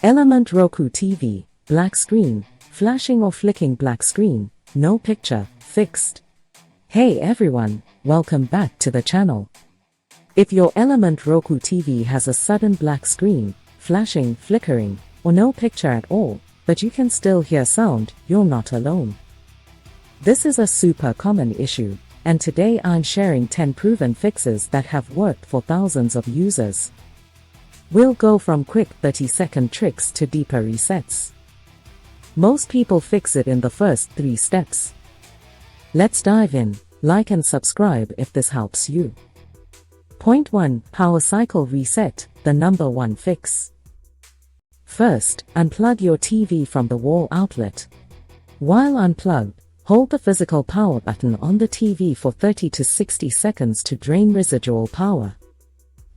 Element Roku TV, black screen, flashing or flicking black screen, no picture, fixed. Hey everyone, welcome back to the channel. If your Element Roku TV has a sudden black screen, flashing, flickering, or no picture at all, but you can still hear sound, you're not alone. This is a super common issue, and today I'm sharing 10 proven fixes that have worked for thousands of users. We'll go from quick 30-second tricks to deeper resets. Most people fix it in the first 3 steps. Let's dive in. Like and subscribe if this helps you. Point 1. Power cycle reset, the number 1 fix. First, unplug your TV from the wall outlet. While unplugged, hold the physical power button on the TV for 30 to 60 seconds to drain residual power.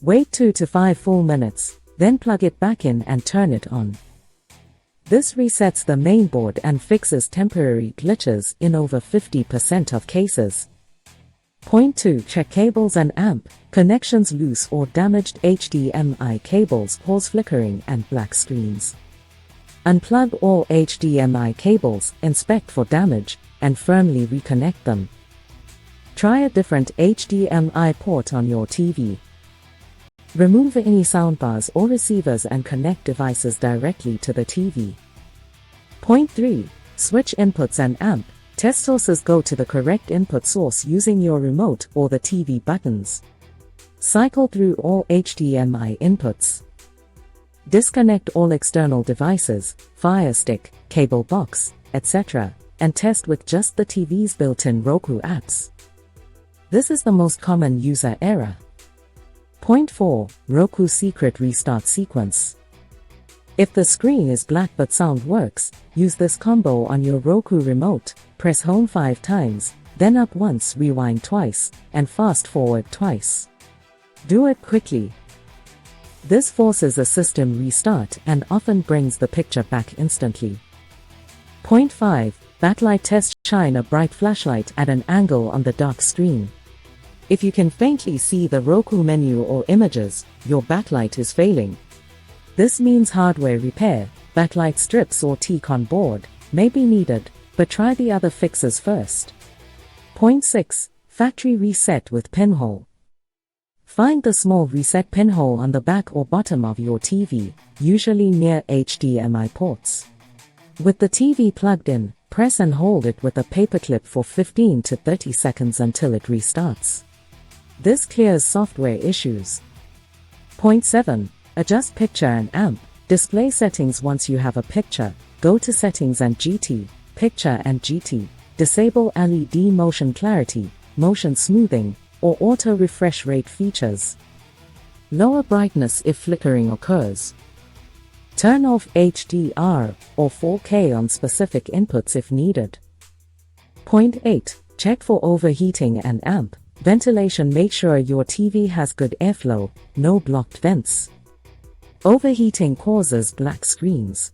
Wait 2 to 5 full minutes, then plug it back in and turn it on. This resets the mainboard and fixes temporary glitches in over 50% of cases. Point 2. Check cables and amp connections. Loose or damaged HDMI cables cause flickering and black screens. Unplug all HDMI cables, inspect for damage, and firmly reconnect them. Try a different HDMI port on your TV. Remove any soundbars or receivers and connect devices directly to the TV. Point 3. Switch inputs and amp. Test sources. Go to the correct input source using your remote or the TV buttons. Cycle through all HDMI inputs. Disconnect all external devices, Fire Stick, cable box, etc., and test with just the TV's built-in Roku apps. This is the most common user error. Point 4. Roku secret restart sequence. If the screen is black but sound works, use this combo on your Roku remote. Press home 5 times, then up once, rewind twice, and fast forward twice. Do it quickly. This forces a system restart and often brings the picture back instantly. Point 5. Backlight test. Shine a bright flashlight at an angle on the dark screen. If you can faintly see the Roku menu or images, your backlight is failing. This means hardware repair, backlight strips or T-con board, may be needed, but try the other fixes first. Point 6. Factory reset with pinhole. Find the small reset pinhole on the back or bottom of your TV, usually near HDMI ports. With the TV plugged in, press and hold it with a paperclip for 15 to 30 seconds until it restarts. This clears software issues. Point 7. Adjust picture and amp display settings. Once you have a picture, go to Settings and GT, Picture and GT. Disable LED motion clarity, motion smoothing, or auto refresh rate features. Lower brightness if flickering occurs. Turn off HDR or 4K on specific inputs if needed. Point 8. Check for overheating and amp ventilation. Make sure your TV has good airflow, no blocked vents. Overheating causes black screens.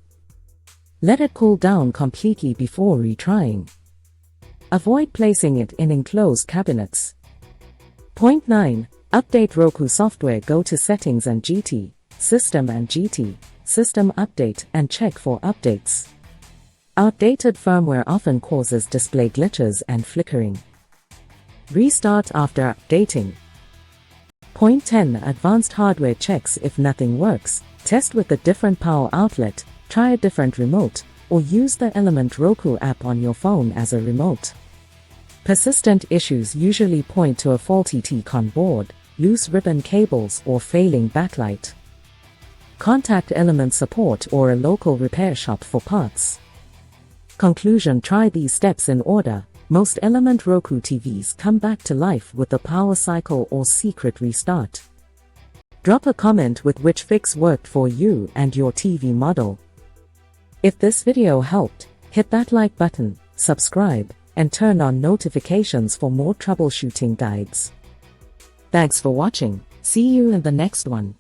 Let it cool down completely before retrying. Avoid placing it in enclosed cabinets. Point 9. Update Roku software. Go to Settings and GT, System and GT, System Update, and check for updates. Outdated firmware often causes display glitches and flickering. Restart after updating. Point 10. Advanced hardware checks. If nothing works, test with a different power outlet, try a different remote, or use the Element Roku app on your phone as a remote. Persistent issues usually point to a faulty T-con board, loose ribbon cables, or failing backlight. Contact Element support or a local repair shop for parts. Conclusion. Try these steps in order. Most Element Roku TVs come back to life with the power cycle or secret restart. Drop a comment with which fix worked for you and your TV model. If this video helped, hit that like button, subscribe, and turn on notifications for more troubleshooting guides. Thanks for watching. See you in the next one.